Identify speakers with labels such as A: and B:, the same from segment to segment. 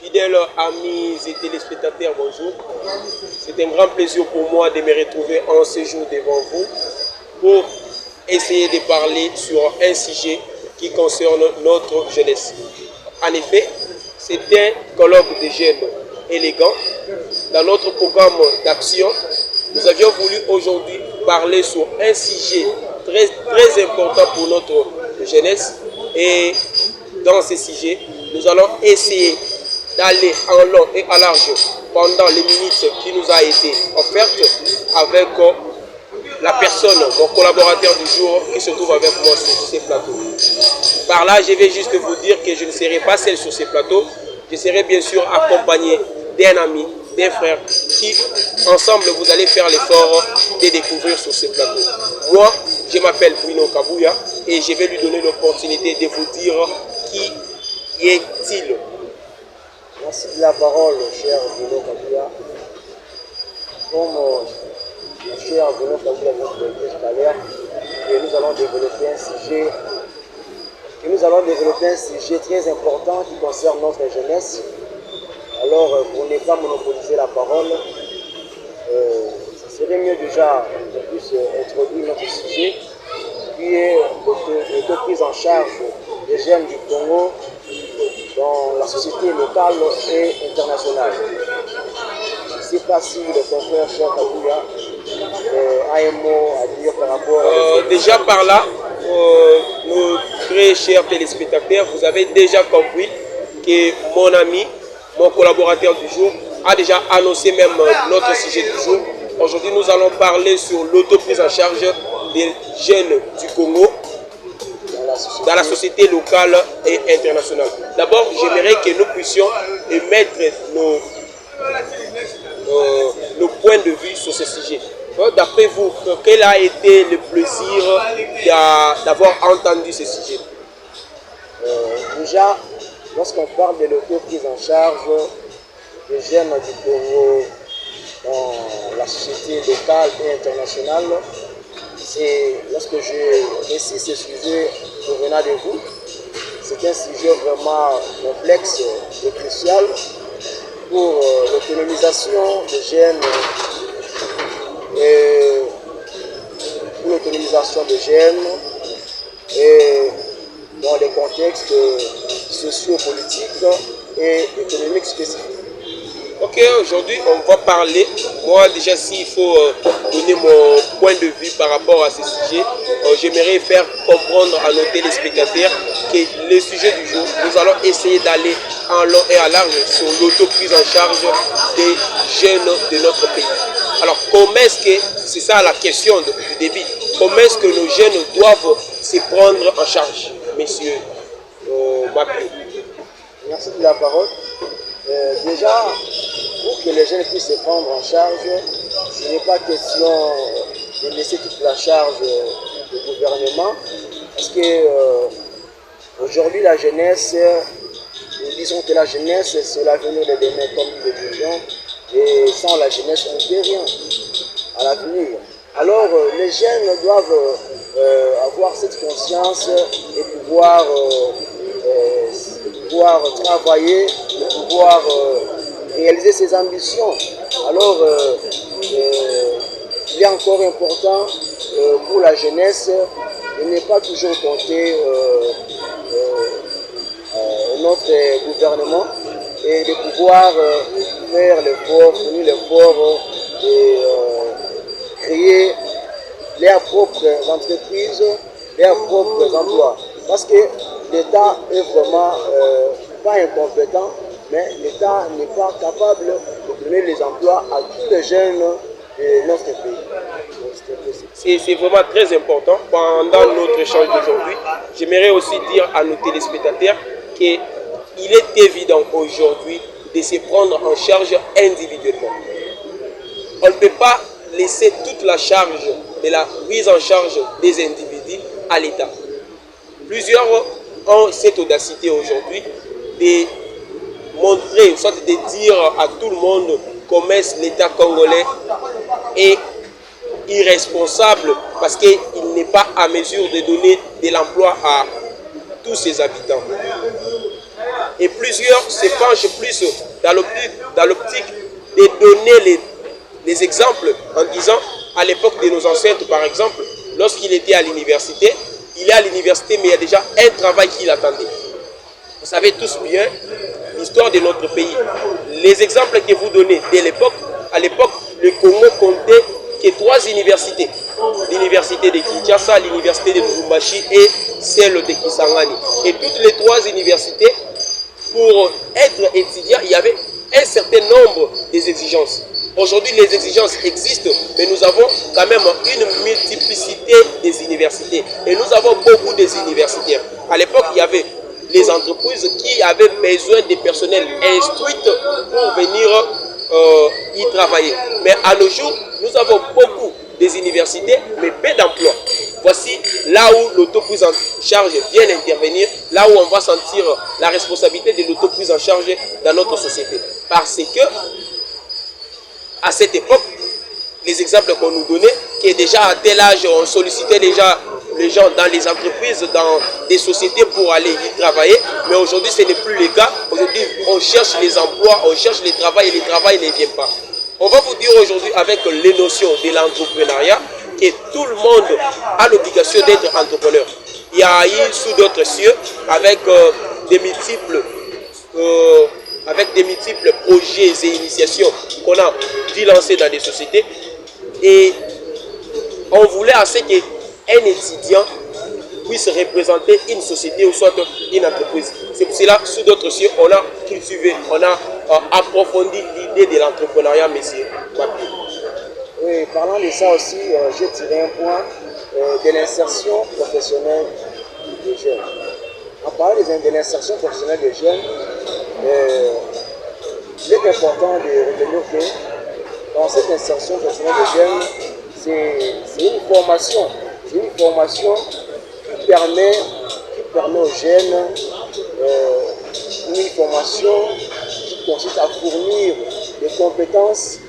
A: Fidèles amis et téléspectateurs, bonjour. C'est un grand plaisir pour moi de me retrouver en séjour devant vous pour essayer de parler sur un sujet qui concerne notre jeunesse. En effet, c'est un colloque de jeunes élégants. Dans notre programme d'action, nous avions voulu aujourd'hui parler sur un sujet très important pour notre jeunesse. Et dans ce sujet, nous allons essayer d'aller en long et en large pendant les minutes qui nous a été offertes avec la personne, mon collaborateur du jour qui se trouve avec moi sur ces plateaux. Par là, je vais juste vous dire que je ne serai pas seul sur ces plateaux. Je serai bien sûr accompagné d'un ami, d'un frère qui, ensemble, vous allez faire l'effort de découvrir sur ces plateaux. Moi, je m'appelle Bruno Kabouya et je vais lui donner l'opportunité de vous dire qui est-il.
B: Merci de la parole, cher Bruno Kabouya. Comme mon cher Bruno Kabouya vient de le dire tout à l'heure, nous allons développer un sujet très important qui concerne notre jeunesse. Alors, pour ne pas monopoliser la parole, ce serait mieux déjà de plus introduire notre sujet, qui est l'autoprise en charge des jeunes du Congo dans la société locale et internationale. Je ne sais pas si le confrère cher Kabouya a un mot à dire par rapport à...
A: Déjà par là, nos très chers téléspectateurs, vous avez déjà compris que mon ami, mon collaborateur du jour, a déjà annoncé même notre sujet du jour. Aujourd'hui, nous allons parler sur l'autoprise en charge des jeunes du Congo dans la société locale et internationale. D'abord, j'aimerais que nous puissions émettre nos points de vue sur ce sujet. D'après vous, quel a été le plaisir d'avoir entendu ce sujet?
B: Déjà, lorsqu'on parle de l'autoprise en charge des jeunes du Congo dans la société locale et internationale, c'est lorsque je récite ce sujet provenant de vous, c'est un sujet vraiment complexe et crucial pour l'autonomisation des jeunes et dans les contextes sociopolitiques et économiques spécifiques.
A: Ok, aujourd'hui on va parler, moi déjà s'il faut donner mon point de vue par rapport à ce sujet, j'aimerais faire comprendre à nos téléspectateurs que le sujet du jour, nous allons essayer d'aller en long et en large sur l'autoprise en charge des jeunes de notre pays. Alors comment est-ce que, c'est ça la question du début, comment est-ce que nos jeunes doivent se prendre en charge, messieurs Mapio?
B: Merci de la parole. Déjà, pour que les jeunes puissent se prendre en charge, ce n'est pas question de laisser toute la charge au gouvernement, parce que aujourd'hui la jeunesse, nous disons que la jeunesse c'est l'avenir de demain comme nous le disions, et sans la jeunesse on ne fait rien à l'avenir. Alors les jeunes doivent avoir cette conscience et pouvoir travailler, de pouvoir réaliser ses ambitions. Alors, il est encore important pour la jeunesse de ne pas toujours compter notre gouvernement et de pouvoir faire l'effort, fournir l'effort et créer leurs propres entreprises, leurs propres emplois. Parce que l'État est vraiment pas incompétent, mais l'État n'est pas capable de donner les emplois à tous les jeunes de notre pays.
A: C'est vraiment très important. Pendant notre échange d'aujourd'hui, j'aimerais aussi dire à nos téléspectateurs qu'il est évident aujourd'hui de se prendre en charge individuellement. On ne peut pas laisser toute la charge de la prise en charge des individus à l'État. Plusieurs ont cette audacité aujourd'hui de montrer, soit de dire à tout le monde comment l'État congolais est irresponsable parce qu'il n'est pas à mesure de donner de l'emploi à tous ses habitants. Et plusieurs se penchent plus dans l'optique de donner les exemples en disant, à l'époque de nos ancêtres par exemple, lorsqu'il était à l'université, il est à l'université mais il y a déjà un travail qui l'attendait. Vous savez tous bien l'histoire de notre pays. Les exemples que vous donnez de l'époque, à l'époque, le Congo comptait que 3 universités. L'université de Kinshasa, l'université de Lubumbashi et celle de Kisangani. Et toutes les 3 universités, pour être étudiant, il y avait un certain nombre d'exigences. Aujourd'hui, les exigences existent, mais nous avons quand même une multiplicité des universités. Et nous avons beaucoup des universitaires. À l'époque, il y avait les entreprises qui avaient besoin de personnel instruit pour venir y travailler. Mais à nos jours, nous avons beaucoup des universités, mais peu d'emplois. Voici là où l'autoprise en charge vient intervenir, là où on va sentir la responsabilité de l'autoprise en charge dans notre société. Parce que, à cette époque, les exemples qu'on nous donnait, qui déjà à tel âge, on sollicitait déjà les gens dans les entreprises, dans des sociétés pour aller y travailler. Mais aujourd'hui, ce n'est plus le cas. Aujourd'hui, on cherche les emplois, on cherche le travail et le travail ne vient pas. On va vous dire aujourd'hui avec les notions de l'entrepreneuriat que tout le monde a l'obligation d'être entrepreneur. Il y a eu sous d'autres cieux avec des multiples projets et initiations qu'on a dû lancer dans des sociétés. Et on voulait assez qu'un étudiant puisse représenter une société ou soit une entreprise. C'est pour cela, sous d'autres cieux, on a cultivé, on a approfondi l'idée de l'entrepreneuriat, monsieur Mapio.
B: Oui, parlant de ça aussi, j'ai tiré un point de l'insertion professionnelle des jeunes. En parlant de l'insertion professionnelle des jeunes, il est important de retenir que dans cette insertion professionnelle des jeunes, c'est une formation. C'est une formation qui permet aux jeunes une formation qui consiste à fournir des compétences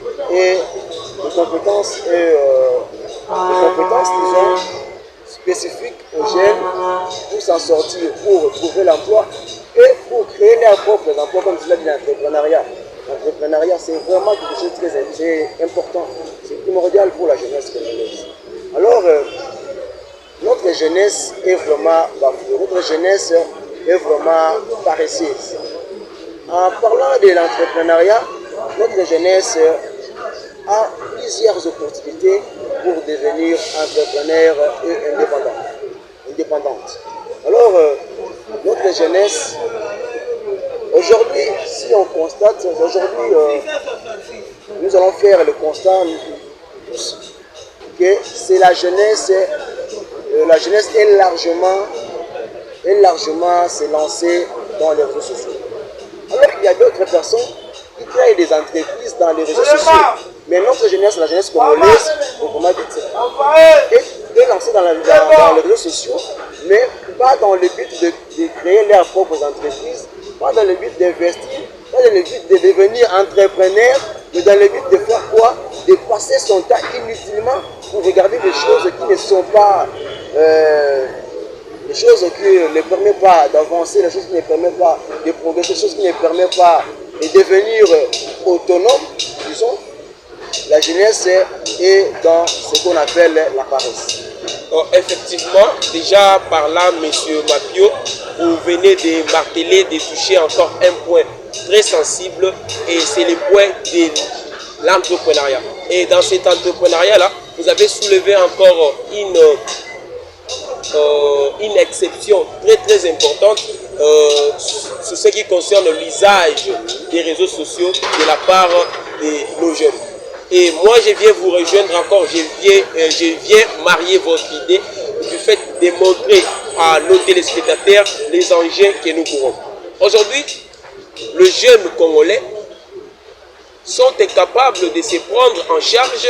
B: disons, spécifiques aux jeunes pour s'en sortir, pour trouver l'emploi et pour créer leurs propres emplois, comme je l'ai dit, l'entrepreneuriat. L'entrepreneuriat, c'est vraiment quelque chose de très important. C'est primordial pour la jeunesse congolaise. Alors, notre jeunesse est vraiment bafouée, notre jeunesse est vraiment paresseuse. En parlant de l'entrepreneuriat, notre jeunesse a plusieurs opportunités pour devenir entrepreneur et indépendante. Alors, notre jeunesse, aujourd'hui, si on constate, nous allons faire le constat tous que c'est la jeunesse est largement s'est lancée dans les réseaux sociaux. Alors qu'il y a d'autres personnes qui créent des entreprises dans les réseaux sociaux. Mais notre jeunesse, la jeunesse congolaise, est lancée dans les réseaux sociaux, mais pas dans le but de créer leurs propres entreprises, pas dans le but d'investir, pas dans le but de devenir entrepreneur, mais dans le but de faire quoi? De passer son temps inutilement pour regarder des choses qui ne sont pas... des choses qui ne permettent pas d'avancer, des choses qui ne permettent pas de progresser, des choses qui ne permettent pas de devenir autonome, disons. La jeunesse est dans ce qu'on appelle la paresse.
A: Effectivement, déjà par là, M. Mapio, vous venez de marteler, de toucher encore un point très sensible, et c'est le point de l'entrepreneuriat. Et dans cet entrepreneuriat-là, vous avez soulevé encore une exception très très importante sur ce qui concerne l'usage des réseaux sociaux de la part de nos jeunes. Et moi, je viens vous rejoindre encore, je viens marier votre idée du fait de montrer à nos téléspectateurs les enjeux que nous courons. Aujourd'hui, les jeunes Congolais sont incapables de se prendre en charge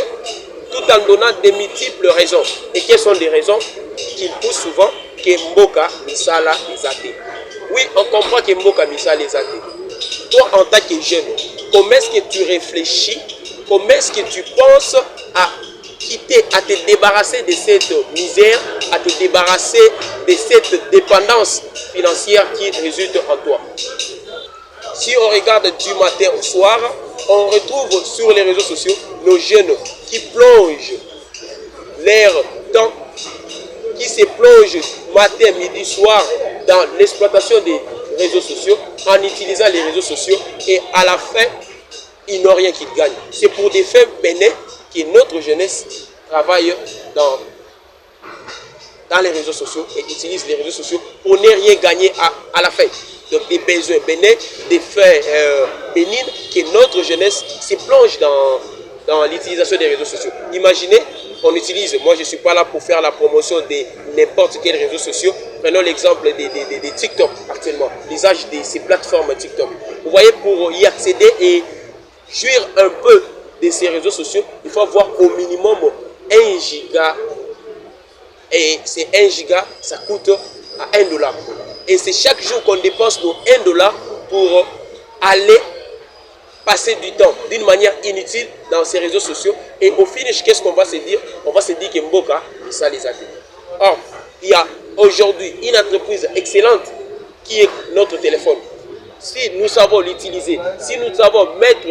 A: tout en donnant de multiples raisons. Et quelles sont les raisons qu'ils poussent souvent? Que Mboka Misala les athées. Oui, on comprend que Mboka Misala les athées. Toi, en tant que jeune, comment est-ce que tu réfléchis? Comment est-ce que tu penses à quitter, à te débarrasser de cette misère, à te débarrasser de cette dépendance financière qui résulte en toi? Si on regarde du matin au soir, on retrouve sur les réseaux sociaux nos jeunes qui plongent leur temps, qui se plongent matin, midi, soir dans l'exploitation des réseaux sociaux en utilisant les réseaux sociaux et à la fin, ils n'ont rien qu'ils gagnent. C'est pour des fins bénéfiques que notre jeunesse travaille dans les réseaux sociaux et utilise les réseaux sociaux pour ne rien gagner à la fin. Donc des besoins bénéfiques, des faits bénignes que notre jeunesse se plonge dans l'utilisation des réseaux sociaux. Imaginez, on utilise, moi je ne suis pas là pour faire la promotion de n'importe quel réseau social. Prenons l'exemple des TikTok actuellement, l'usage de ces plateformes TikTok. Vous voyez, pour y accéder et jouir un peu de ces réseaux sociaux, il faut avoir au minimum 1 giga. Et ces 1 giga, ça coûte à $1. Et c'est chaque jour qu'on dépense nos $1 pour aller passer du temps d'une manière inutile dans ces réseaux sociaux. Et au finish, qu'est-ce qu'on va se dire? On va se dire que Mboka, ça les a fait. Or, il y a aujourd'hui une entreprise excellente qui est notre téléphone. Si nous savons l'utiliser, si nous savons mettre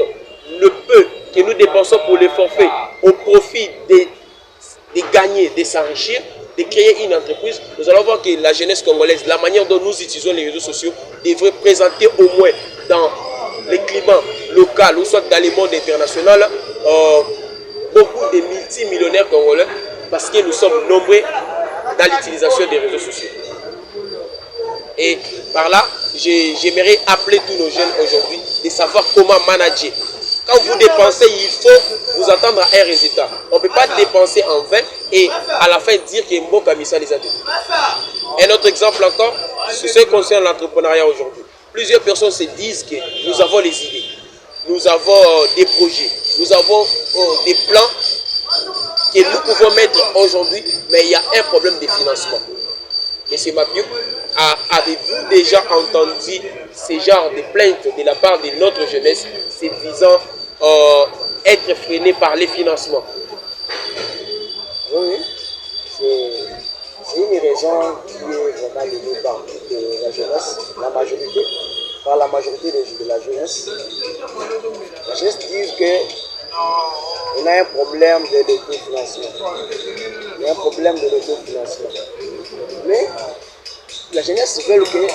A: le peu que nous dépensons pour les forfaits au profit de gagner, de s'enrichir, de créer une entreprise, nous allons voir que la jeunesse congolaise, la manière dont nous utilisons les réseaux sociaux, devrait présenter au moins dans le climat local ou soit dans le monde international beaucoup de multimillionnaires congolais parce que nous sommes nombreux dans l'utilisation des réseaux sociaux. Et par là, j'aimerais appeler tous nos jeunes aujourd'hui de savoir comment manager. Quand vous dépensez, il faut vous attendre à un résultat. On ne peut pas dépenser en vain et à la fin dire que Mboka Missa les a dit. Un autre exemple encore, c'est ce qui concerne l'entrepreneuriat aujourd'hui. Plusieurs personnes se disent que nous avons les idées, nous avons des projets, nous avons des plans que nous pouvons mettre aujourd'hui, mais il y a un problème de financement. Monsieur Mabio, avez-vous déjà entendu ce genre de plaintes de la part de notre jeunesse, se disant être freiné par les financements?
B: Oui, c'est une raison qui est vraiment donnée par toute la jeunesse, par la majorité de la jeunesse. La jeunesse dit qu'on a un problème de l'autofinancement. Il y a un problème de l'autofinancement. Mais la jeunesse veut que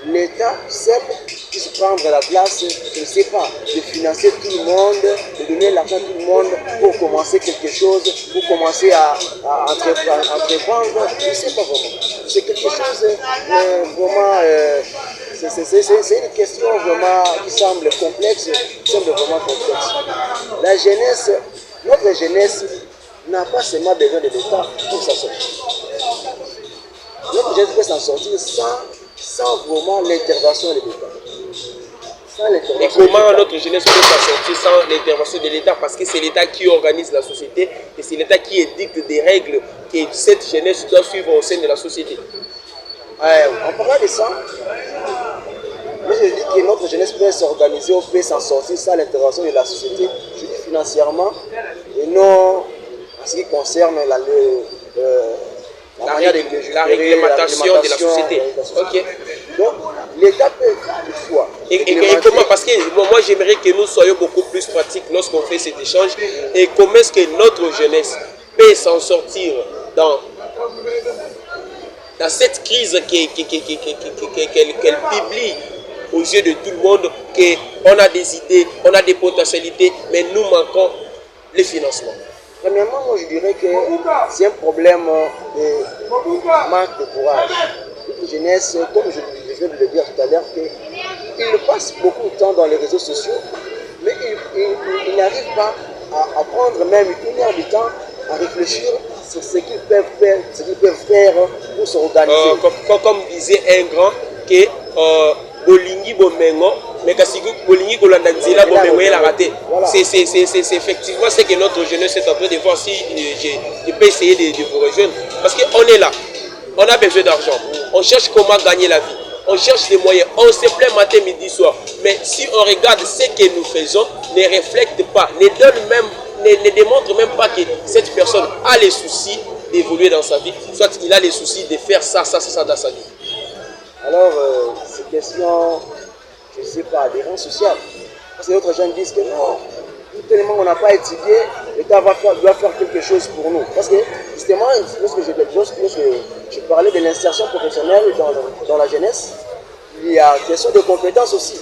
B: l'État seul puisse prendre la place, je ne sais pas, de financer tout le monde, de donner l'argent à tout le monde pour commencer quelque chose, pour commencer à entreprendre. Je ne sais pas vraiment. C'est quelque chose vraiment, c'est une question vraiment qui semble complexe, La jeunesse, notre jeunesse n'a pas seulement besoin de l'État pour s'en sortir. Notre jeunesse peut s'en sortir sans vraiment l'intervention de l'État.
A: Et comment notre jeunesse peut s'en sortir sans l'intervention de l'État? Parce que c'est l'État qui organise la société et c'est l'État qui édicte des règles que cette jeunesse doit suivre au sein de la société.
B: En parlant de ça, moi je dis que notre jeunesse peut s'organiser, on peut s'en sortir sans l'intervention de la société, je dis financièrement, et non en ce qui concerne la
A: réglementation de la société. Ok.
B: Donc, l'État peut toutefois.
A: Et comment? Parce que moi, j'aimerais que nous soyons beaucoup plus pratiques lorsqu'on fait cet échange. Et comment est-ce que notre jeunesse peut s'en sortir dans cette crise qu'elle publie aux yeux de tout le monde, qu'on a des idées, on a des potentialités, mais nous manquons les financements.
B: Premièrement, moi je dirais que c'est un problème de manque de courage. La jeunesse, comme je viens de le dire tout à l'heure, qu'ils passent beaucoup de temps dans les réseaux sociaux, mais ils n'arrivent pas à prendre même une heure de temps à réfléchir sur ce qu'ils peuvent faire pour s'organiser.
A: Comme disait un grand, que Bolingi Bomengo, mais Kassigu Bolingi Golandanzila Bomengo est raté. C'est effectivement ce que notre jeunesse est en train de voir. Si je peux essayer de vous rejoindre, parce qu'on est là, on a besoin d'argent, on cherche comment gagner la vie, on cherche des moyens, on se plaît matin, midi, soir. Mais si on regarde ce que nous faisons, ne reflète pas, ne démontre même pas que cette personne a les soucis d'évoluer dans sa vie, soit il a les soucis de faire ça dans sa vie.
B: Alors, ces questions, je ne sais pas, adhérence sociale. Parce que d'autres gens disent que non, tellement on n'a pas étudié, l'État doit faire quelque chose pour nous. Parce que justement, lorsque je parlais de l'insertion professionnelle dans la jeunesse, il y a question de compétences aussi.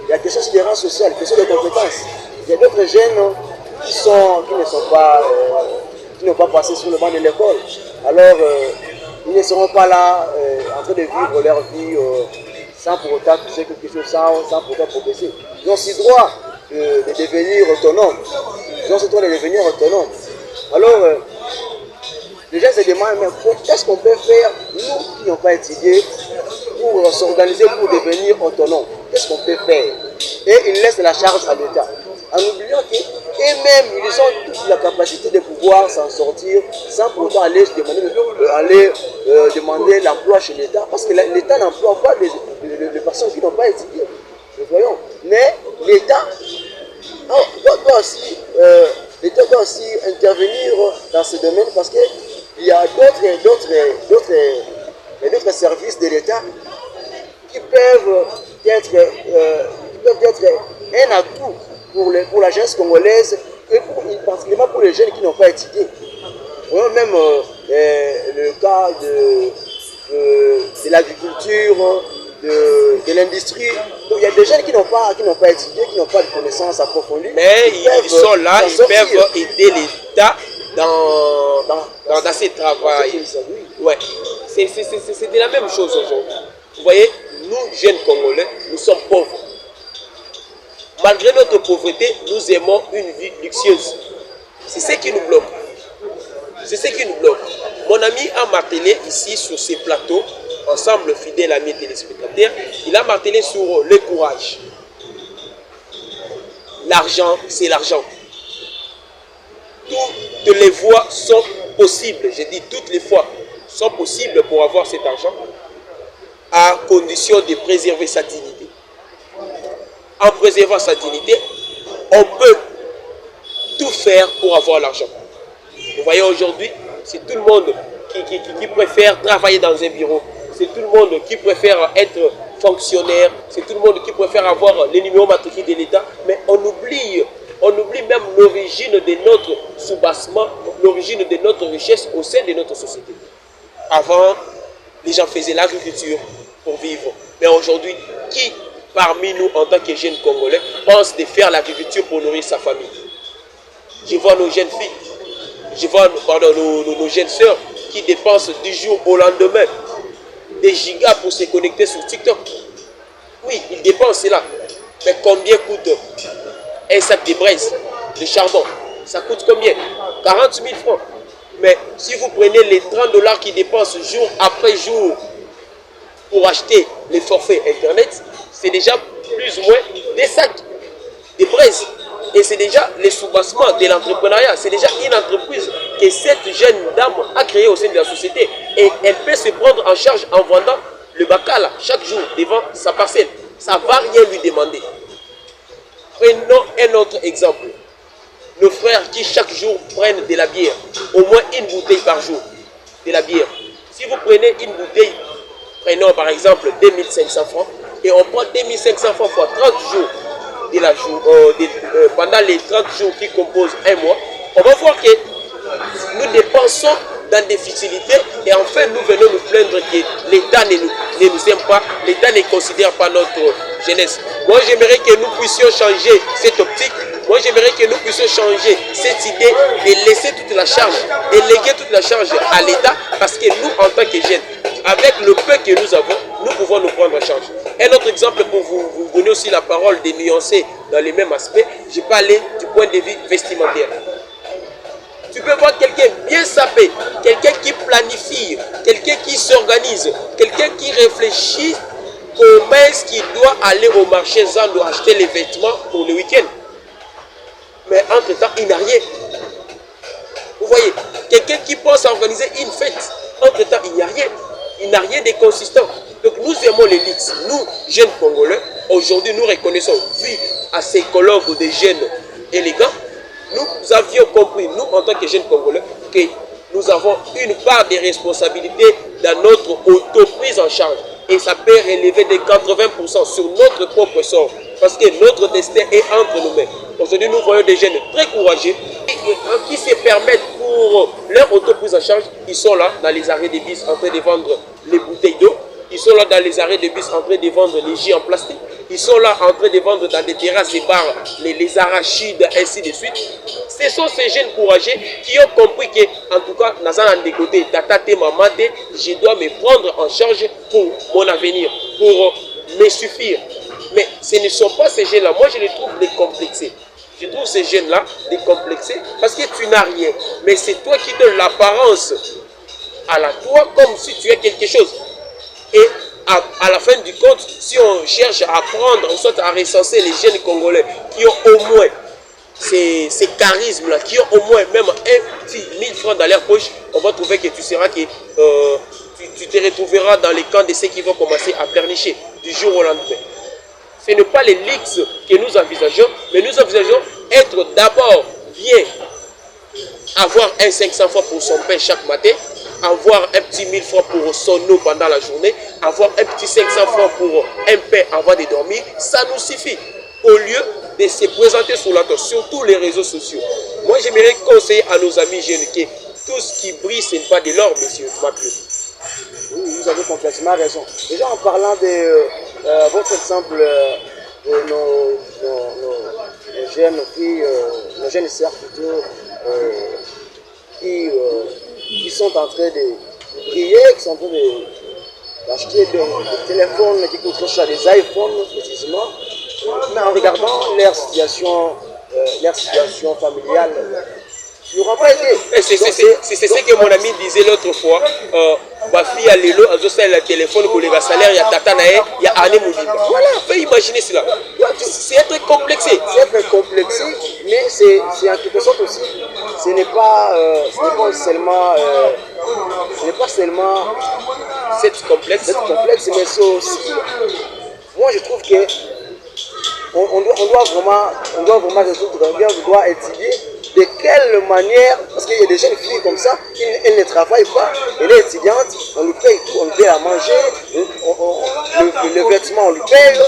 B: Il y a question d'adhérence sociale, question de compétences. Il y a d'autres jeunes qui n'ont pas passé sur le banc de l'école. Alors, ils ne seront pas là en train de vivre leur vie sans pour autant toucher quelque chose, sans pour autant progresser. Ils ont aussi droit de devenir autonomes. Ils ont aussi droit de devenir autonomes. Alors, les gens se demandent, mais qu'est-ce qu'on peut faire, nous qui n'avons pas étudié, pour s'organiser, pour devenir autonomes? Qu'est-ce qu'on peut faire? Et ils laissent la charge à l'État. En oubliant qu'eux-mêmes, ils ont toute la capacité de pouvoir s'en sortir sans pour autant aller demander l'emploi chez l'État. Parce que l'État n'emploie pas les personnes qui n'ont pas étudié. Nous voyons. Mais l'État doit aussi intervenir dans ce domaine parce qu'il y a d'autres services de l'État qui peuvent être un atout pour la jeunesse congolaise et particulièrement pour les jeunes qui n'ont pas étudié. Voyons même le cas de l'agriculture, de l'industrie. Donc il y a des jeunes qui n'ont pas étudié, qui n'ont pas de connaissances approfondies.
A: Mais ils sont là, ils peuvent aider l'État dans ses travaux. Ouais. C'est de la même chose aujourd'hui. Vous voyez, nous, jeunes Congolais, nous sommes pauvres. Malgré notre pauvreté, nous aimons une vie luxueuse. C'est ce qui nous bloque. C'est ce qui nous bloque. Mon ami a martelé ici sur ces plateaux, ensemble fidèles amis téléspectateurs, il a martelé sur le courage. L'argent, c'est l'argent. Toutes les voies sont possibles, je dis toutes les voies sont possibles pour avoir cet argent, à condition de préserver sa dignité. En préservant sa dignité, on peut tout faire pour avoir l'argent. Vous voyez aujourd'hui, c'est tout le monde qui préfère travailler dans un bureau. C'est tout le monde qui préfère être fonctionnaire. C'est tout le monde qui préfère avoir les numéros matricules de l'État. Mais on oublie même l'origine de notre soubassement, l'origine de notre richesse au sein de notre société. Avant, les gens faisaient l'agriculture pour vivre. Mais aujourd'hui, qui parmi nous, en tant que jeunes Congolais, pense de faire l'agriculture pour nourrir sa famille? Je vois nos jeunes filles, je vois nos jeunes sœurs qui dépensent du jour au lendemain des gigas pour se connecter sur TikTok. Oui, ils dépensent cela. Mais combien coûte un sac de braise, de charbon? Ça coûte combien? 40 000 francs. Mais si vous prenez les 30 $ qu'ils dépensent jour après jour pour acheter les forfaits Internet, c'est déjà plus ou moins des sacs de braise. Et c'est déjà le soubassement de l'entrepreneuriat. C'est déjà une entreprise que cette jeune dame a créée au sein de la société. Et elle peut se prendre en charge en vendant le bacala chaque jour devant sa parcelle. Ça ne va rien lui demander. Prenons un autre exemple. Nos frères qui chaque jour prennent de la bière, au moins une bouteille par jour de la bière. Si vous prenez une bouteille, prenons par exemple 2500 francs, et on prend 2500 francs fois 30 jours pendant les 30 jours qui composent un mois, on va voir que nous dépensons dans des futilités et enfin nous venons nous plaindre que l'État ne nous aime pas, l'État ne considère pas notre jeunesse. Moi j'aimerais que nous puissions changer cette optique, moi j'aimerais que nous puissions changer cette idée de laisser toute la charge, de léguer toute la charge à l'État parce que nous en tant que jeunes, avec le peu que nous avons, nous pouvons nous prendre en charge. Un autre exemple pour vous donner aussi la parole de nuancer dans les mêmes aspects, je peux aller du point de vue vestimentaire. Tu peux voir quelqu'un bien sapé, quelqu'un qui planifie, quelqu'un qui s'organise, quelqu'un qui réfléchit comment est-ce qu'il doit aller au marché Zando acheter les vêtements pour le week-end. Mais entre-temps, il n'a rien. Vous voyez, quelqu'un qui pense à organiser une fête, entre-temps, il n'y a rien. Il n'a rien de consistant. Donc nous aimons les luttes. Nous, jeunes Congolais, aujourd'hui nous reconnaissons, vu à ces colloques des jeunes élégants, nous avions compris, nous en tant que jeunes Congolais, que nous avons une part de responsabilité dans notre auto-prise en charge. et ça peut relever de 80% sur notre propre sort. Parce que notre destin est entre nos mains. Aujourd'hui, nous voyons des jeunes très courageux qui se permettent pour leur auto-prise en charge. Ils sont là dans les arrêts de bus en train de vendre les bouteilles d'eau. Ils sont là dans les arrêts de bus en train de vendre les jus en plastique. Ils sont là en train de vendre dans des terrasses et bars les arachides, ainsi de suite. Ce sont ces jeunes courageux qui ont compris que, en tout cas, dans des côtés, je dois me prendre en charge pour mon avenir, pour me suffire. Mais ce ne sont pas ces jeunes-là. Moi, je les trouve décomplexés. Je trouve ces jeunes-là décomplexés parce que tu n'as rien. Mais c'est toi qui donnes l'apparence à la toi comme si tu as quelque chose. Et à la fin du compte, si on cherche à prendre, en sorte à recenser les jeunes Congolais qui ont au moins ces charismes-là, qui ont au moins même un petit 1000 francs dans leur poche, on va trouver que tu seras que tu te retrouveras dans les camps de ceux qui vont commencer à pleurnicher du jour au lendemain. Ce n'est pas les leaks que nous envisageons, mais nous envisageons être d'abord bien, avoir un 500 francs pour son pain chaque matin, avoir un petit 1000 francs pour son eau pendant la journée, avoir un petit 500 francs pour un pain avant de dormir, ça nous suffit. Au lieu de se présenter sur la toile, sur tous les réseaux sociaux. Moi, j'aimerais conseiller à nos amis jeunes que tout ce qui brille, ce n'est pas de l'or, monsieur Maclou.
B: Oui, vous avez complètement raison. Déjà, en parlant de votre exemple de nos jeunes filles, nos jeunes sœurs plutôt, qui sont en train de briller, qui sont en train d'acheter des téléphones qui coûtent très cher, des iPhones précisément, mais en regardant leur situation familiale, ils n'auront pas été.
A: C'est ce que mon ami disait l'autre fois. Ma fille a l'élo, elle a le téléphone pour les salaires, il y a Tata Nae, il y a Anne Moudimba. Voilà, on peut imaginer cela. C'est être complexé.
B: C'est être complexé, mais c'est en quelque sorte aussi, ce n'est pas seulement
A: cette complexe,
B: mais c'est aussi, moi je trouve que on doit vraiment résoudre bien, on doit étudier de quelle manière, parce qu'il y a des jeunes filles comme ça, elles ne travaillent pas, elle est étudiante, on lui paye tout, on lui paye à manger, le vêtement on lui paye,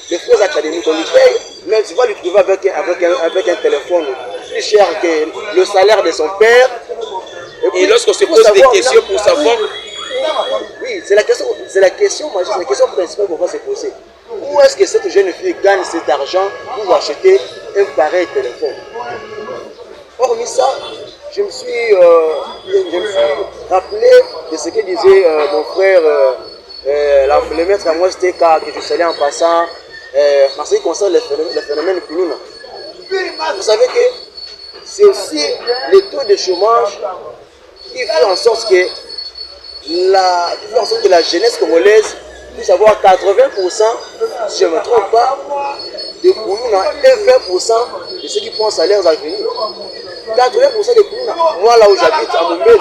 B: les frais académiques on lui paye, mais tu vas lui trouver avec un téléphone plus cher que le salaire de son père.
A: Et lorsqu'on se pose des questions pour savoir...
B: Oui, c'est la question principale qu'on va se poser. Où est-ce que cette jeune fille gagne cet argent pour acheter un pareil téléphone? Hormis ça, je me suis rappelé de ce que disait mon frère, le maître Amos Teka, que je salue en passant, en ce qui concerne le phénomène Kuluna. Vous savez que c'est aussi le taux de chômage qui fait en sorte que la jeunesse congolaise puisse avoir 80%, si je ne me trompe pas, de Kuluna et 20% de ceux qui prennent salaires à venir. 80% de Kuluna. Moi, là où j'habite, à Mombele,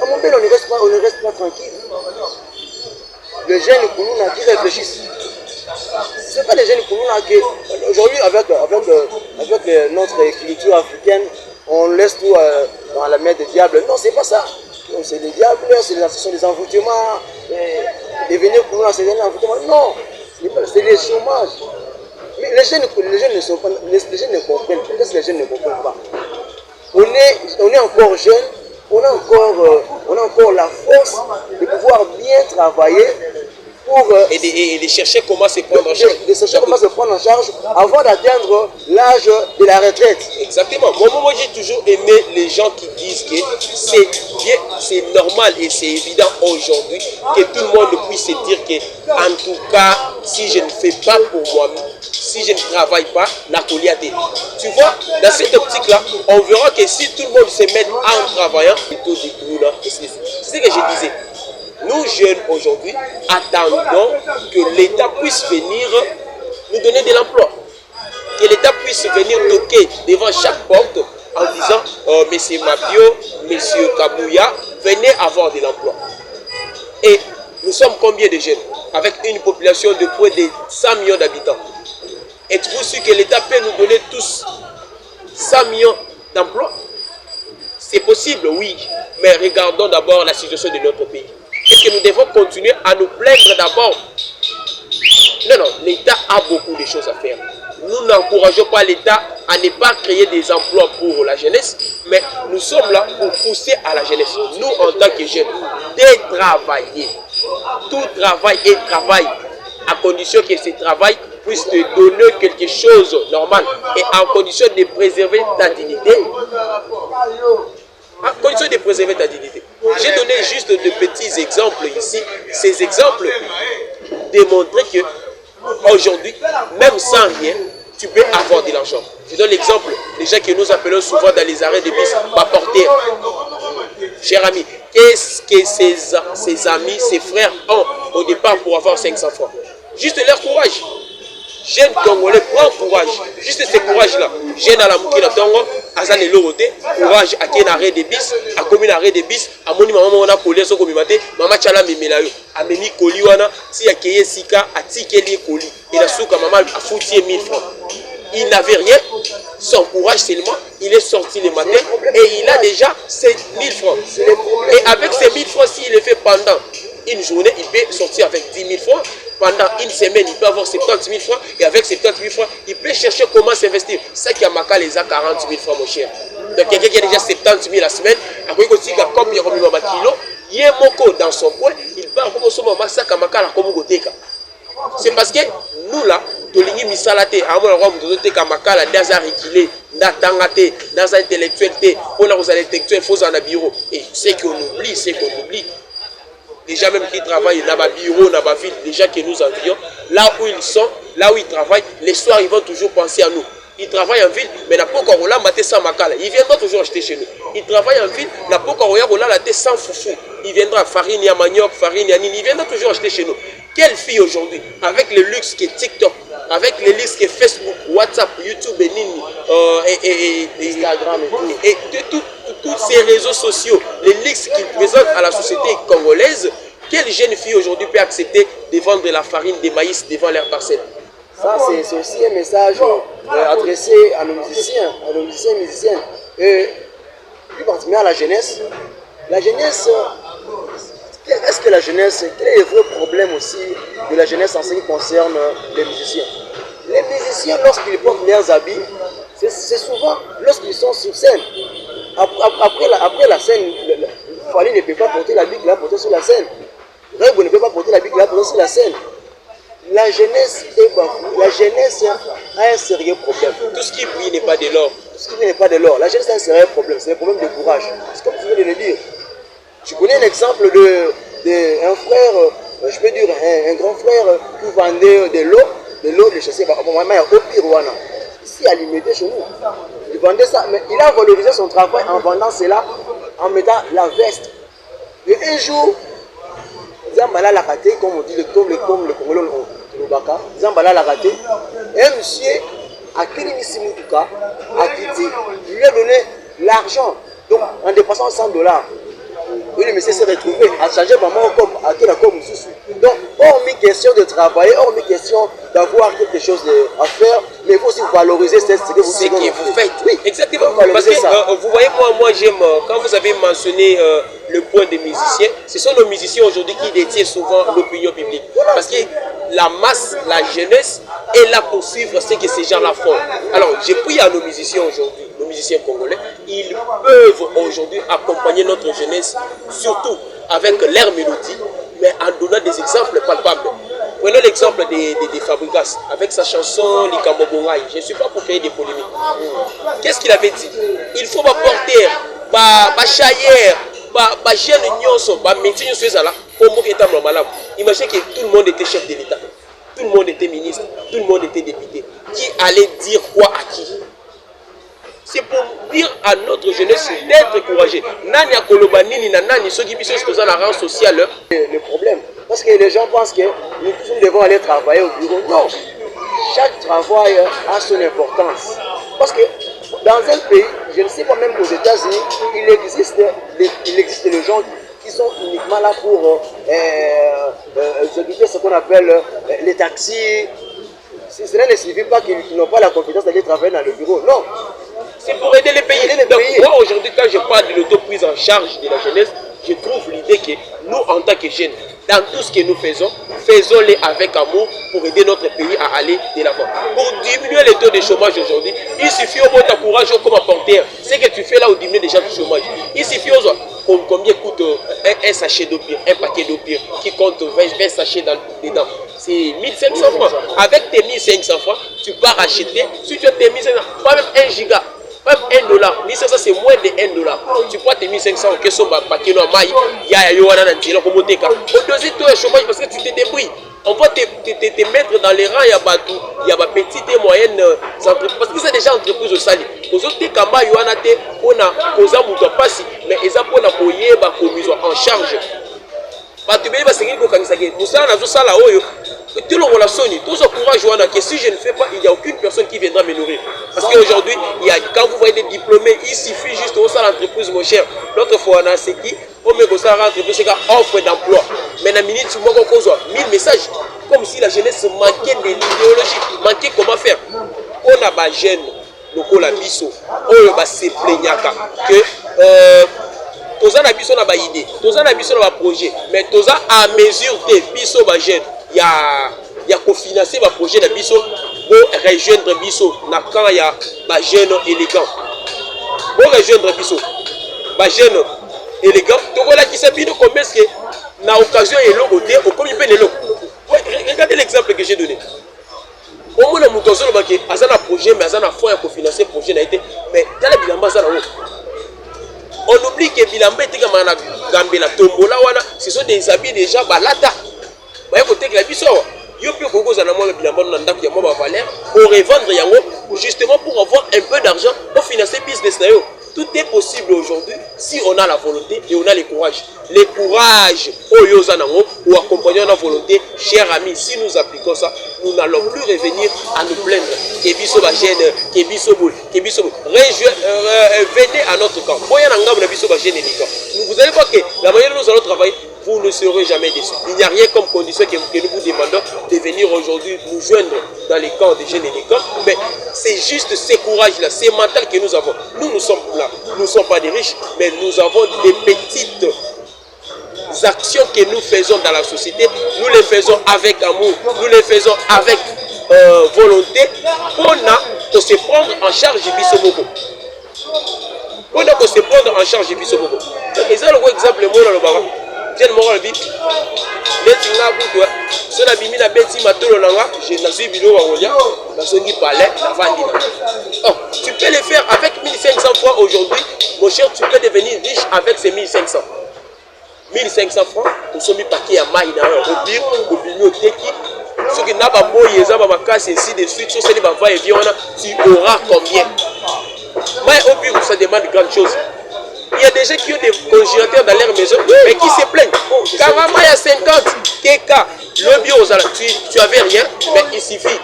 B: à Mombele, on ne reste pas tranquille. Les jeunes Kuluna qui réfléchissent. Ce n'est pas les jeunes Kuluna qui, aujourd'hui, avec notre culture africaine, on laisse tout dans la main des diables. Non, c'est pas ça. C'est les diables, ce sont des envoûtements. Devenir Kuluna, c'est des envoûtements. Non, c'est les chômages. Mais les jeunes ne comprennent pas. Qu'est-ce que les jeunes ne comprennent pas? On est encore jeunes, on a encore la force de pouvoir bien travailler
A: et de chercher comment se prendre en charge.
B: De chercher comment se prendre en charge avant d'atteindre l'âge de la retraite.
A: Exactement. Moi j'ai toujours aimé les gens qui disent que c'est normal et c'est évident aujourd'hui que tout le monde puisse se dire que, en tout cas, si je ne fais pas pour moi, si je ne travaille pas, tu vois, dans cette optique-là, on verra que si tout le monde se met en travaillant, c'est ce que je disais. Nous, jeunes, aujourd'hui, attendons que l'État puisse venir nous donner de l'emploi. Que l'État puisse venir toquer devant chaque porte en disant Monsieur Mapio, Monsieur Kabouya, venez avoir de l'emploi. Et nous sommes combien de jeunes? Avec une population de près de 100 millions d'habitants. Êtes-vous sûr que l'État peut nous donner tous 100 millions d'emplois? C'est possible, oui. Mais regardons d'abord la situation de notre pays. Est-ce que nous devons continuer à nous plaindre d'abord? Non, non, l'État a beaucoup de choses à faire. Nous n'encourageons pas l'État à ne pas créer des emplois pour la jeunesse, mais nous sommes là pour pousser à la jeunesse. Nous, en tant que jeunes, de travailler. Tout travail est travail, à condition que ce travail puisse te donner quelque chose de normal et en condition de préserver ta dignité. En condition de préserver ta dignité. J'ai donné juste de petits exemples ici. Ces exemples démontrent que aujourd'hui, même sans rien, tu peux avoir de l'argent. Je donne l'exemple des gens que nous appelons souvent dans les arrêts de bus, porter. Cher ami, qu'est-ce que ses amis, ses frères ont au départ pour avoir 500 francs? Juste leur courage. Jeune Congolais, prends courage. Juste ce courage-là. Jeune à la moukina tongo, azan et l'oroté, courage à qui arrêt de bis, à commune arrêt de bis, à moni maman on a collé son comimate, maman chala memelayo, à memi koli wana, si a keye sika, a tikeli koli, et la souka maman a foutu 1000 francs. Il n'avait rien, son courage seulement, il est sorti le matin et il a déjà 7000 francs. Et avec ces 1000 francs, s'il le fait pendant une journée, il peut sortir avec 10 000 francs. Pendant une semaine, il peut avoir 70 000 francs. Et avec 70 000 francs, il peut chercher comment s'investir. Ça qui a marqué les a 40 000 francs, mon cher. Donc quelqu'un qui a déjà 70 000 la semaine, après qu'il a comme il y a un kilo, il y a un moko dans son coin, il part comme ça, ça qui a marqué la communauté. C'est parce que nous là, tolingi misalate, à mon endroit, nous devons kamakala, dans un reculé, dans un intellectuel, on a aux intellectuels, faut en bureau. Et c'est qu'on oublie, c'est qu'on oublie. Les gens même qui travaillent dans le bureau, dans la ville, les gens que nous envions, là où ils sont, là où ils travaillent, les soirs ils vont toujours penser à nous. Ils travaillent en ville, mais n'a pas encore là maté sans makala. Ils viendront toujours acheter chez nous. Ils travaillent en ville, n'a pas encore là la tête sans foufou. Ils viendront à farine, à manioc, farine, à nini. Ils viendront toujours acheter chez nous. Quelle fille aujourd'hui, avec le luxe qui est TikTok, avec le luxe qui est Facebook, WhatsApp, YouTube et nini, et Instagram et tous ces réseaux sociaux, les luxes qu'ils présentent à la société congolaise, quelle jeune fille aujourd'hui peut accepter de vendre de la farine, des maïs devant leur parcelle?
B: Ça, c'est aussi un message adressé à nos musiciens, musiciennes, et plus particulièrement à la jeunesse. La jeunesse, est-ce que la jeunesse, quel est le vrai problème aussi de la jeunesse en ce qui concerne les musiciens? Les musiciens, lorsqu'ils portent leurs habits, c'est souvent lorsqu'ils sont sur scène. Après la scène, Fali ne peut pas porter l'habit qu'il a porté sur la scène. Rego ne peut pas porter l'habit qu'il a porté sur la scène. La jeunesse est bafouée. La jeunesse a un sérieux problème.
A: Tout ce qui brille n'est pas de l'or.
B: Tout ce qui brille n'est pas de l'or. La jeunesse a un sérieux problème. C'est un problème de courage. C'est comme tu viens de le dire. Tu connais l'exemple d'un frère, je peux dire un grand frère qui vendait de l'eau de chasser. Au Pirouana. Ici à l'immédiat chez nous. Il vendait ça, mais il a valorisé son travail en vendant cela, en mettant la veste. Et un jour, Zambala l'a raté, comme on dit, comme le Congolais le Baka, Zambala l'a raté. Et un monsieur, à Kirimisi Mutuka, a quitté, il lui a donné l'argent, donc en dépassant 100 $. Oui, le monsieur s'est retrouvé à changer vraiment comme à quel accord nous. Donc, hormis question de travailler, hormis question d'avoir quelque chose à faire, mais il faut aussi valoriser ce que vous
A: faites. Oui, exactement. Parce que vous voyez, moi j'aime, quand vous avez mentionné le point des musiciens, ce sont nos musiciens aujourd'hui qui détiennent souvent l'opinion publique. Parce que la masse, la jeunesse est là pour suivre ce que ces gens-là font. Alors, j'ai pris à nos musiciens aujourd'hui, nos musiciens congolais, ils peuvent aujourd'hui accompagner notre jeunesse, surtout avec leur mélodie, mais en donnant des exemples palpables. Prenons l'exemple des Fabrikas, avec sa chanson Likambo Bongai. Je ne suis pas pour créer des polémiques. Qu'est-ce qu'il avait dit? Il faut porter, chayer, jeune nyonso, métier nyonso là, pour moi état malade. Imaginez que tout le monde était chef de l'État, tout le monde était ministre, tout le monde était député. Qui allait dire quoi à qui? C'est pour dire à notre jeunesse d'être courageux. Nani a kolobanini na nani ceux qui sont dans la rang sociale.
B: Le problème, parce que les gens pensent que nous devons aller travailler au bureau. Non, chaque travail a son importance. Parce que dans un pays, je ne sais pas, même aux États-Unis, il existe des gens qui sont uniquement là pour exécuter ce qu'on appelle les taxis. Cela ne signifie pas qu'ils n'ont pas la compétence d'aller travailler dans le bureau. Non.
A: C'est pour aider les pays. Donc, moi, aujourd'hui, quand je parle de l'autoprise en charge de la jeunesse, je trouve l'idée que nous en tant que jeunes, dans tout ce que nous faisons, faisons-le avec amour pour aider notre pays à aller de l'avant. Pour diminuer les taux de chômage aujourd'hui, il suffit au moins de courage comme apporter. Ce que tu fais là, au diminuer déjà le chômage. Il suffit aux combien coûte un sachet d'eau pire, un paquet d'eau pire qui compte 20 sachets dedans. C'est 1500 francs. Avec tes 1500 francs, tu pars acheter. Si tu as tes 1500 francs, pas même 1 giga. Même $1, 1500 c'est moins de $1. Tu prends tes 1500 que son paquet no maï, ya yo wana na ntilo ko moteka. Au-dessus toi le chômage parce que tu te débrouilles. On va te mettre dans les rangs, il y a des petites et moyennes entreprises. Parce que c'est déjà entreprise au sali. Aux autres, kamba yo wana te ona koza muto pasi, mais ils apona koyeba komizo en charge. Bato beli basengi ko kanisa ke musala nazo sala oyo. Tout le relation, tout ce courage, que si je ne fais pas, il n'y a aucune personne qui viendra me nourrir. Parce qu'aujourd'hui, quand vous voyez des diplômés, il suffit juste de ça l'entreprise, mon cher. L'autre fois, on a ce qui, on met ça l'entreprise, c'est offre d'emploi. Mais dans la minute, tu m'as encore 1000 messages. Comme si la jeunesse manquait de l'idéologie, manquait comment faire. On a des jeunes, nous la biso, on a se plaignaka que tous na biso na ba idée, tous na biso na ba projet, mais tous à mesure de biso ba jeune. Il y a cofinancer le projet de Bisso pour rejoindre Bisso quand il y a des jeunes élégants. Pour rejoindre Bisso, des jeunes élégants, tu vois là qui s'est bien comme est-ce que na occasion et l'eau côté au comme il peut l'eau. Regardez l'exemple que j'ai donné. Au moins le moutonzo le banquier, azana projet mais azana fonds à cofinancer projet n'a été mais dans la bilamba ça là-haut. On oublie que bilamba était comme un gambela tombola wana, ce sont des habits déjà balata. Côté que la biso yo peut kokoza na moi bilamba na ndako ya moi valeur pour revendre yango justement pour avoir un peu d'argent pour financer business na yo. Tout est possible aujourd'hui si on a la volonté et on a le courage. Le courage oyo zanango ou accompagner notre volonté, chers amis, si nous appliquons ça, nous n'allons plus revenir à nous plaindre. Kebiso ba jeune, kebiso boul, kebiso boul. Venez à notre camp. Boya na ngam na biso ba jeune élégant. Vous allez voir que la manière dont nous allons travailler, vous ne serez jamais déçus. Il n'y a rien comme condition que nous vous demandons de venir aujourd'hui nous joindre dans les camps des jeunes élégants. Mais c'est juste ce courage-là, ce mental que nous avons. Nous sommes là. Nous ne sommes pas des riches, mais nous avons des petites actions que nous faisons dans la société. Nous les faisons avec amour, nous les faisons avec volonté pour se prendre en charge du Bissoboko. Pour se prendre en charge du Bissoboko. Et ça, le exemple, moi, dans le baron. Tiens, moi, le bit. Si la bimina beti matolo nanga, je n'ai pas vidéo à Rolia, dans ce qui parlait, tu peux le faire avec 1500 francs aujourd'hui, mon cher, tu peux devenir riche avec ces 1500. 1500 francs, nous sommes mis paquet à maïna, au pire, au bibliothèque. Ceux qui n'ont pas beau, ils ont ma casse ainsi de suite, sur ces va et vient, tu auras combien? Mais au pire, ça demande grande chose. Il y a des gens qui ont des congélateurs dans leur maison, mais qui se plaignent. Carrément, il y a 50 keka. Le bio, tu n'avais rien, mais il suffit.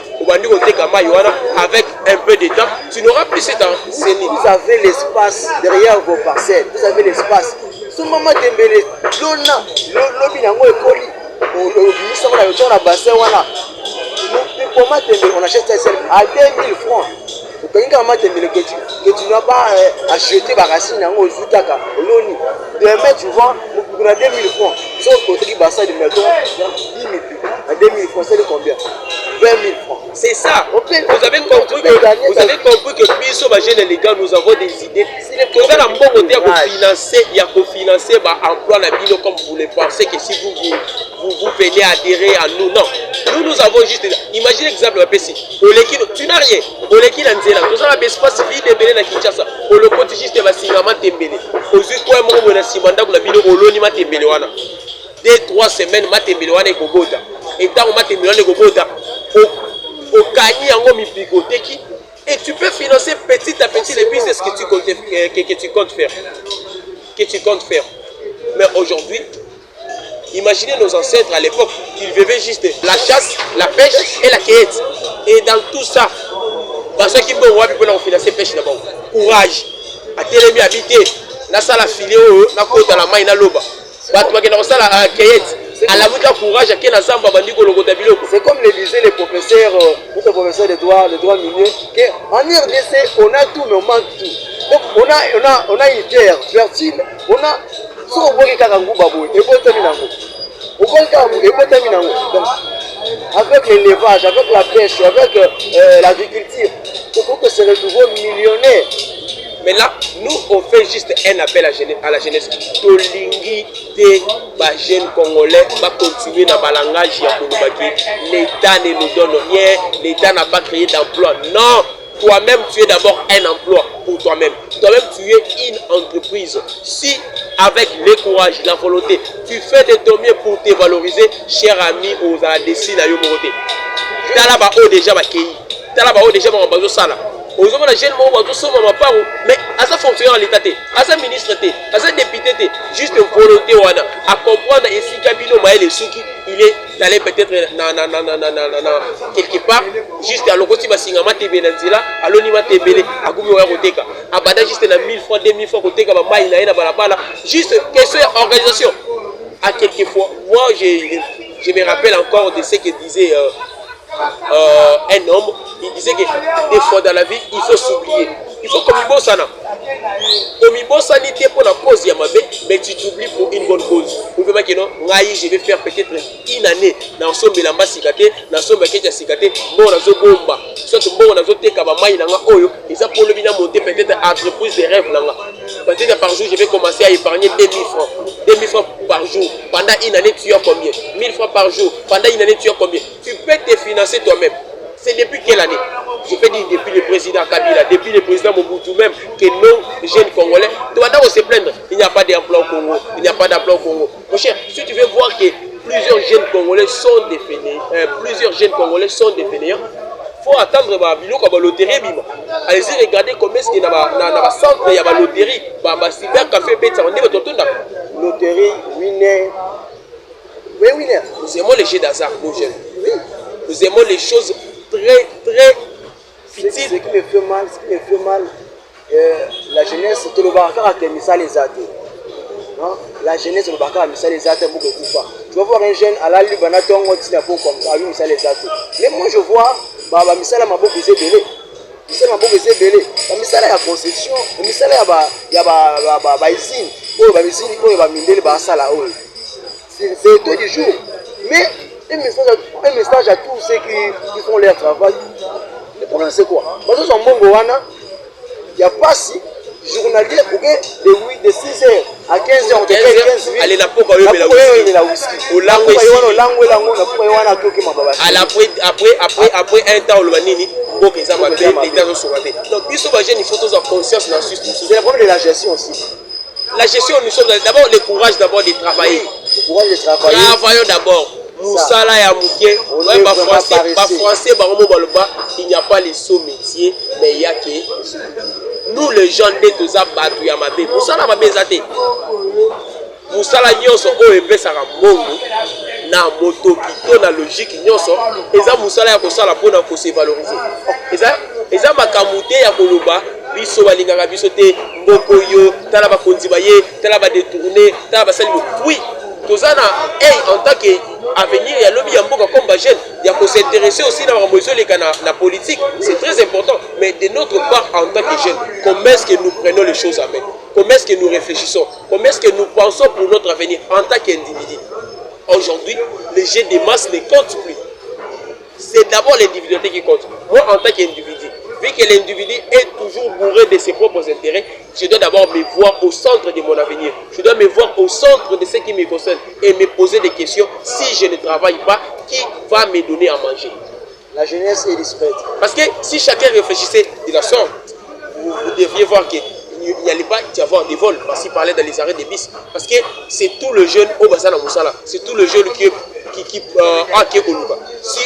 A: Avec un peu de temps, tu n'auras plus ce temps.
B: Vous avez l'espace derrière vos parcelles. Vous avez l'espace. Ce moment d'embellir, on achète ça à 2000 francs. Que tu n'as pas acheté ma racine aux Zoutaka, au Loni. Demain, tu vends pour 2000 francs. Sauf que tu as de métaux, 10 000 à 2000 francs, c'est combien? 20 000 francs.
A: C'est ça. Vous avez compris que Bisso, les gars, nous avons des idées. Nous avons un bon côté à financer, il y a financer l'emploi comme vous le pensez que si vous venez adhérer à nous. Non. Nous avons juste. Imaginez l'exemple de tu n'as rien. Nous avons un espace vide de Bénin à Kinshasa. On le compte juste de Basingama Tembele. Aujourd'hui, quoi, moi, je suis mandat pour la vidéo au Loni Matembelewana. 2-3 semaines, Matembelewana et Kogota. Et tant que Matembelewana et Kogota, au Kani, en Mipikoteki. Et tu peux financer petit à petit les business que tu comptes faire. Mais aujourd'hui, imaginez nos ancêtres à l'époque, ils vivaient juste la chasse, la pêche et la cueillette. Et dans tout ça, parce qu'ils peuvent financer pêche d'abord. Courage. À télémi habiter, na sala filé na kota la main na loba. Bato bakena ko sala cueillette. À la muta courage à kena zamba bandiko lokota biloko.
B: C'est comme le disaient les professeurs, notre professeur de droit minier, qu'en RDC, on a tout mais on manque tout. Donc on a une terre fertile, on a Si on voit quelqu'un qui avec l'élevage, avec la pêche, avec l'agriculture, il faut que se retrouve millionnaire.
A: Mais là, nous, on fait juste un appel à la jeunesse. Tolingi des jeunes congolais va continuer dans le langage. L'État ne nous donne rien, l'État n'a pas créé d'emploi. Non, toi-même, tu es d'abord un emploi pour toi-même. Toi-même, tu es une entreprise. Si, avec le courage, la volonté, tu fais de ton mieux pour te valoriser, cher ami, aux ADC, na yomorote. T'as là-bas déjà bakei. T'as là-bas déjà bazo sala. Aux hommes la jeune mais à ça fonctionnaire en l'état, à ça ministre, à ça député, juste une volonté à comprendre et si Kabino Maël et Souki, il est allé peut-être quelque part, juste à l'occasion de Singama Tebenanzila, à l'Onima Tebele, à Gumioa Roteka, à Bada juste 1000 fois, 2000 fois Roteka, Maïna, Balabala, juste question organisation. À quelques fois, moi je me rappelle encore de ce que disait un homme, il disait que des fois dans la vie, il faut s'oublier. Il faut comme Ibosana. Comme Ibosana n'était pour la cause Yamabe, mais tu t'oublies pour une bonne cause. Vous pouvez dire que non, je vais faire peut-être une année dans son Belamba Sikate, dans son Baketia Sikate, bon dans son Bomba. Soit bon dans son Tekabamaï Nanga Oyo, et ça pour le bien monter peut-être entreprise de rêve Nanga. Peut-être par jour, je vais commencer à épargner 2000 francs. 2000 francs par jour. Pendant une année, tu as combien? 1000 francs par jour. Pendant une année, tu as combien? Tu peux te financer toi-même. C'est depuis quelle année? Je peux dire depuis le président Kabila, depuis le président Mobutu même, que nos jeunes Congolais doivent se plaindre. Il n'y a pas d'emploi au Congo. Il n'y a pas d'emploi au Congo. Mon cher, si tu veux voir que plusieurs jeunes Congolais sont des fainéants, il faut attendre la loterie. Allez-y regarder comment est-ce qu'il y a dans le centre, il y a la loterie. Cyber café,
B: loterie, winner. Oui, winner.
A: Nous aimons les jeux d'hasard, nos jeunes.
B: Oui.
A: Nous aimons les choses très, très futiles.
B: Ce qui me fait mal, la jeunesse, c'est le baraka qui a mis ça les athées. La jeunesse, le baraka a mis ça les athées pour que tu pas. Tu vas voir un jeune à la Libana, tu as un comme ça, mis ça les athées. Mais moi, je vois, misala maboko ezebele. Misala maboko ezebele. Misala ya conception, misala ya ba usine. Oyo ba usine oyo ba mindele ba sala oyo. C'est tout du jour. Mais un message à tous ceux qui font leur travail. Le problème c'est quoi? Parce que son mongo wana, il n'y a pas si journalier pour que de 6h à 15h on te paye 15 000.
A: Allez la poka yo
B: la whisky.
A: Après un temps le manini pour que ça va bien les gens sont ratés. Donc ils sont jeunes, il faut tous avoir conscience dans ce système.
B: C'est le problème de la gestion aussi.
A: La gestion, nous sommes d'abord le courage d'abord de travailler.
B: Le courage de travailler.
A: Travaillons d'abord. Moussala ya Mouké, français, il n'y a pas les sauts métiers, mais il y a que nous les gens de tous à battre Yamabé. Moussala m'a bézate. Moussala nyonso o epesa ka mongo na moto kito na logique nyonso eza moussala ya kosala pona ko se valoriser. Eza makamute ya koloba biso balingaka biso te mboko yo tala ba konzi baye tala ba détourner tala ba sali. Oui, tozana en tant que avenir ya lobby ya mboka comme jeune, il y a qu'on s'intéresser aussi dans la politique, c'est très important. Mais de notre part en tant que jeunes, comment est-ce que nous prenons les choses à main? Comment est-ce que nous réfléchissons? Comment est-ce que nous pensons pour notre avenir en tant qu'individu? Aujourd'hui, les jeunes de masse ne comptent plus. C'est d'abord l'individualité qui compte. Moi, en tant qu'individu, vu que l'individu est toujours bourré de ses propres intérêts, je dois d'abord me voir au centre de mon avenir. Je dois me voir au centre de ce qui me concerne et me poser des questions. Si je ne travaille pas, qui va me donner à manger?
B: La jeunesse est discrète.
A: Parce que si chacun réfléchissait de la sorte, vous devriez voir qu'il n'y allait pas y avoir des vols. Parce qu'il parlait dans les arrêts des bis. Parce que c'est tout le jeune au Bazana Moussala. C'est tout le jeune qui est Koluba. Si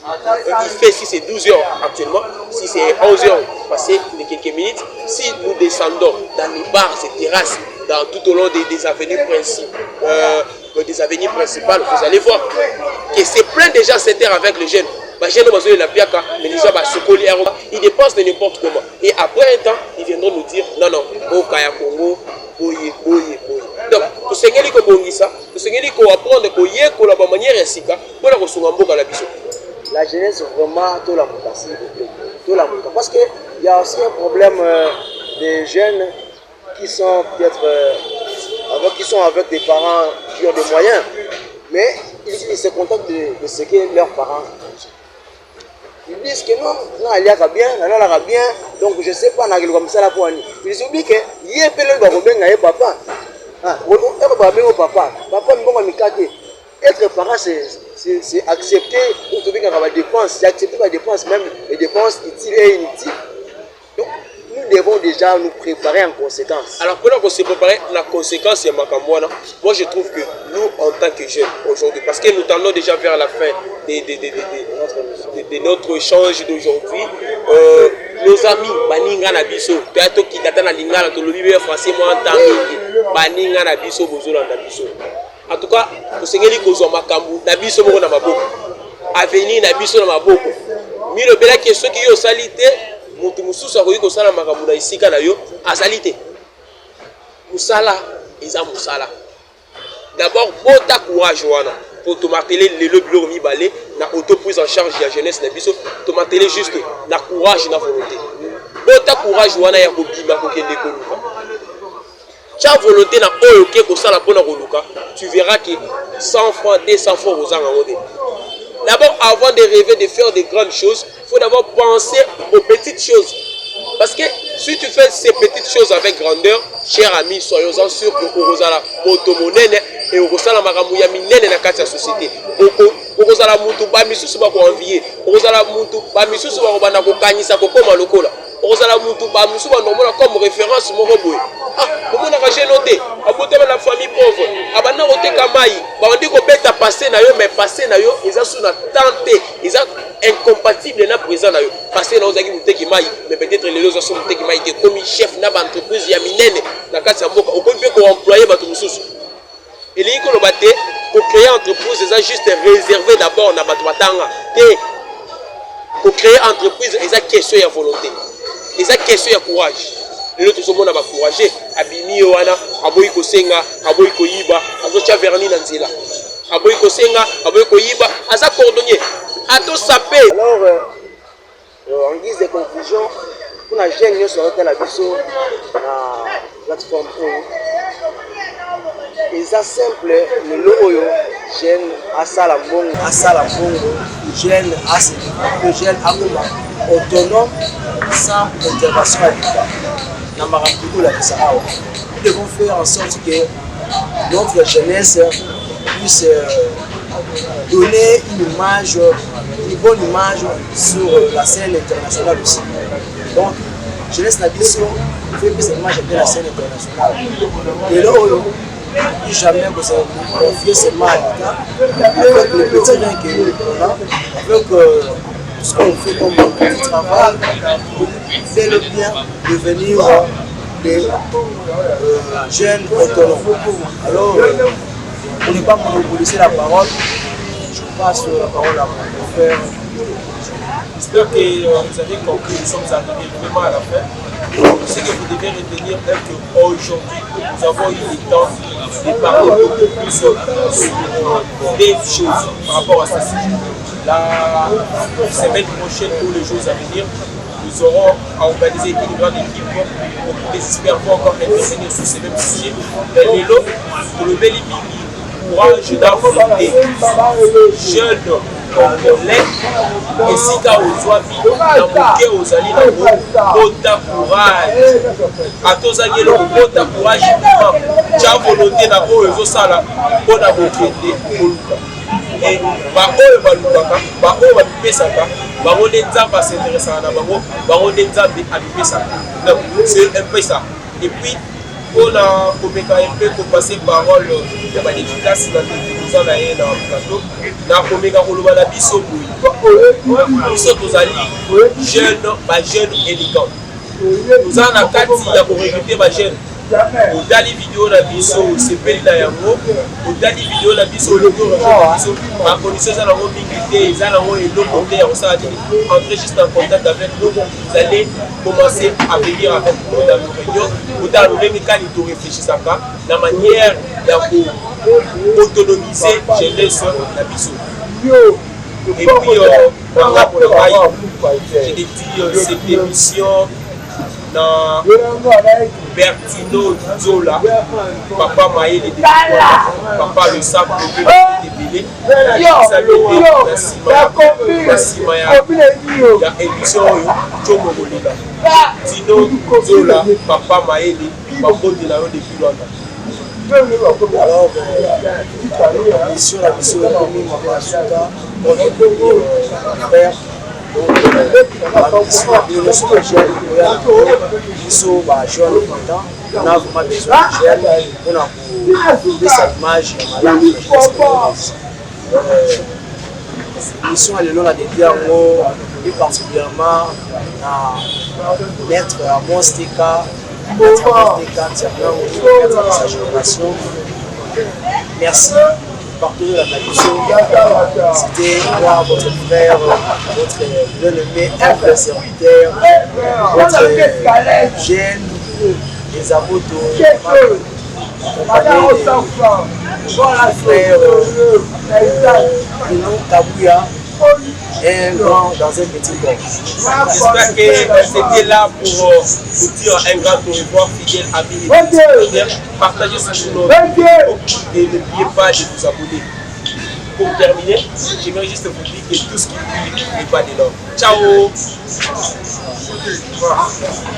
A: il fait, si c'est 12 heures actuellement, si c'est 11 heures passé de quelques minutes, si nous descendons dans les bars et terrasses, tout au long des avenues principales, vous allez voir que c'est plein de gens s'intèrent avec les jeunes. Ils dépensent de n'importe comment. Et après un temps, ils viendront nous dire non, au Kaya Congo, boye. Donc, tout ce qui est Bongisa, tout ce qui est apprendre que la manière est pour la ressourcer à la biso.
B: La jeunesse vraiment tout la parce qu'il y a aussi un problème des jeunes qui sont peut-être qui sont avec des parents qui ont des moyens. Mais ils se contentent de ce que leurs parents ont. Ils disent que non, il y a bien, donc je ne sais pas, comme ça, ils oublient que il y a un papa. Être parent, c'est accepter ou trouver qu'il y a des dépenses, c'est accepter les dépenses, même les dépenses utiles et inutiles. Donc, nous devons déjà nous préparer en conséquence.
A: Alors, pour nous se préparer, la conséquence, c'est Makamwana. Moi, je trouve que nous, en tant que jeunes, aujourd'hui, parce que nous tendons déjà vers la fin de notre échange d'aujourd'hui, nos amis, Baninga Nabiso, Théâtre qui date dans l'Ingala, tout le livre français, moi, en tant que Baninga Nabiso, Bozola Nabiso. En tout cas, pour ce qui est de Makambu, Nabiso, Moko Namaboko. Avenir Nabiso Namaboko. Mais le bel est ceux qui ont salité. Mutu mususu akoki kosala makambo na isika na yo azali te musala eza musala d'abord bota courage wana pour te marteler lelo biloko mibale na auto prise en charge ya jeunesse na biso te marteler juste na courage na volonté bota courage wana ya kobima kokende koluka tia volonté na oyo ke kosala mpona koluka tu verras que 100 fois 200 fois ozanga ngo te. D'abord, avant de rêver de faire de grandes choses, il faut d'abord penser aux petites choses. Parce que si tu fais ces petites choses avec grandeur, chers amis, soyons-en sûrs que Orozala Motomonene et Orozala Maramouya Minene na kati ya société. Orozala Moutou Bamisusu ba ko envier. Orozala Moutou Bamisusu ba ko bana ko kanisa ko koma lokola. Orozala Moutou Bamisusu ba nomona comme référence moko boye. Ah, comment on a noté? Aboté la famille pauvre. Abana roté kamai. Ba on dit ko beta passer na yo mais passer na yo ils ont sous na tenter. Ils ont incompatible na présent na yo. Passer na ozaki muteki mai mais peut-être les autres sont muteki mai de comme chef na ba entreprise ya minene na kati ya mboka. Oko pe ko employer bato mususu. Et les ko lobaté ko créer entreprise c'est juste réservé d'abord na bato batanga. Et ko créer entreprise c'est question ya volonté. C'est question ya courage. Les autres sont courageux. Abimi wana, aboyi kosenga, aboyi koyiba, azocha verni na nzela. Aboyi kosenga, aboyi koyiba, aza cordonnier. Ato sapé.
B: Alors, en guise de conclusion, pour la jeune sur la biso na plateforme et ça simple le loyo jeune asala bongo jeune jeune akoma autonome sans intervention à l'État. Nous devons faire en sorte que notre jeunesse puisse donner une bonne image sur la scène internationale aussi. Donc, jeunesse Nabiso fait que cette image de la scène internationale. Et là, plus jamais vous avez confié seulement à l'État, avec le petit rien que nous avons, avec ce qu'on fait comme petit travail, c'est le bien devenir des jeunes autonomes. Alors, pour ne pas monopoliser la parole, je passe la parole à mon frère.
A: J'espère que vous avez compris, nous sommes arrivés vraiment à la fin. Ce que vous devez retenir est qu'aujourd'hui, nous avons eu le temps de parler beaucoup plus sur des choses par rapport à ça. La semaine prochaine ou les jours à venir, nous aurons à organiser une grande équipe pour que les experts vont encore intervenir sur ces mêmes sujets. Mais les lots, pour le bel courage d'affronter jeunes congolais et si tu as besoin de aux alliés bota courage à tous alliés bota courage tu as volonté na oyo sala pona bokende koluka et ba oyo balukaka ba oyo bapesaka bango nde nzambe s'intéressera na bango nde nzambe abipesaka. Donc c'est un peu ça. Et puis on a passer parole de la efficace dans le plateau. Na komeka koloba na biso boyi. Biso tozali jeune élégant. Nous avons la carte ya ko recruter ba jeune. Odali vidéo na biso sepeli na yango. Odali vidéo na biso le tour na biso. Ma condition za nango mingité, za nango eloko te ya kosala dini. Entrez juste en contact avec nous. Vous allez commencer à venir avec nous dans nos réunions. Vous allez nous réfléchir la manière d'autonomiser jeunesse na biso. Et puis, j'ai dit cette émission na Bertino Zola, papa Maël et papa le sable de Bélé, émission Tino Zola, papa Maël, papa de la depuis Luanda.
B: Alors, mission la mission est commune à Souka, pour frère. Donc, nous sommes jeunes, nous sommes jeunes longtemps, on a vraiment besoin de jeunes, on a trouvé cette image la mission est là depuis un mot, plus particulièrement à mettre à Monsteka, mettre à sa génération. Merci. Partout de la nation, c'était moi, votre frère, votre bien-aimé, humble serviteur, votre jeune, les abotos, frère Bruno Kabouya, un grand dans un petit corps.
A: J'espère que c'était là pour vous dire un grand au revoir, fidèle ami et partagez ce journal et n'oubliez pas de vous abonner. Pour terminer, j'aimerais juste vous dire que tout ce qui pue n'est pas de l'or. Ciao.